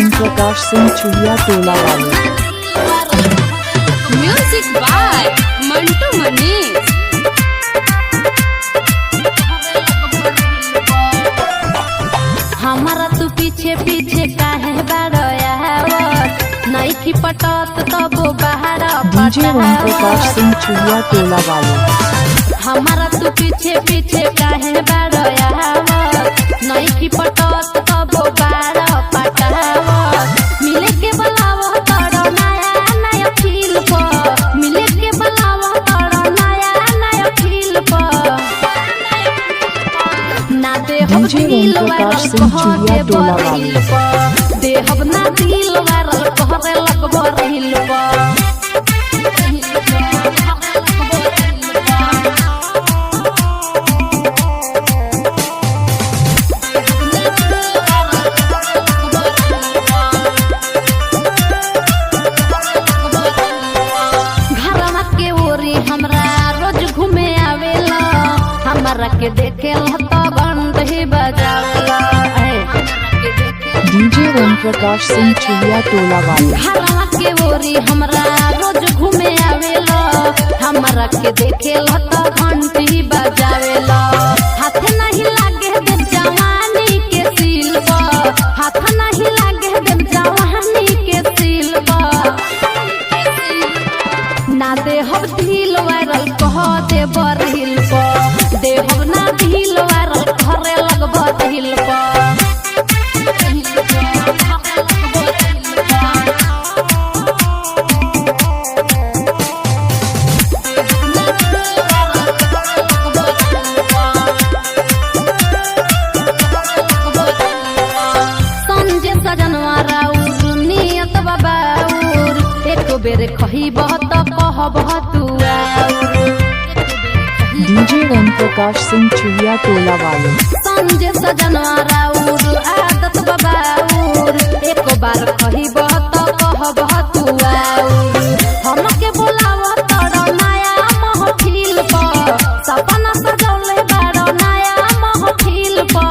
ओम प्रकाश सिंह चुहिया टोला वाले। Music by Mantu Manish. हमारा तू पीछे पीछे काहे बाड़यावत नहीं की पटत तब बाहर डीजे ओम प्रकाश सिंह चुहिया टोला वाले। हमारा तू पीछे पीछे काहे बाड़यावत नहीं की पटत तब बाहर पटावत मिले के बुलावो तोरो नया नया फील पर मिले के बुलावो तोरो नया नया फील पर ना दे हम दिल वारल कहते बरिल पर दे हम ना दिल वारल कहरे लगबो रहिल पर। घरवा के ओरी हमरा रोज घूमे आवेला हमरा के देखेला तो घंट ही बजावेला। डीजे ओम प्रकाश सिंह चुहिया टोला वाले। घरवा के ओरी हमरा रोज घूमे आवेला हमरा के देखेला तो घंट ही बजावेला। हाथ नहीं लागे दे जवानी के सील पर हाथ नहीं लागे दे जवानी के सील पर ना दे हम दिल वायरल कह दे बरहिल पर दे हम ना दिल वायरल घरे लगबो दिल पर। संजय सजनवा राउर नियत बाबाउर एक बेर कही बहुत कहब तू आउर। डीजे ओम प्रकाश सिंह चुहिया टोला वाले। संजय सजनवा राउर आदत बाबाउर एक बार कही बहुत कहब तू आउर। हमके बुलाव तोरो नया महफिल पर सपना सजौले बारो नया महफिल पर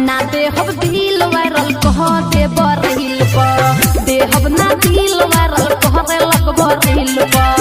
ना दे हम दिल वायरल कह दे बरहिल पर दे हम ना दिल वायरल कहरे लगबो रहिल पर।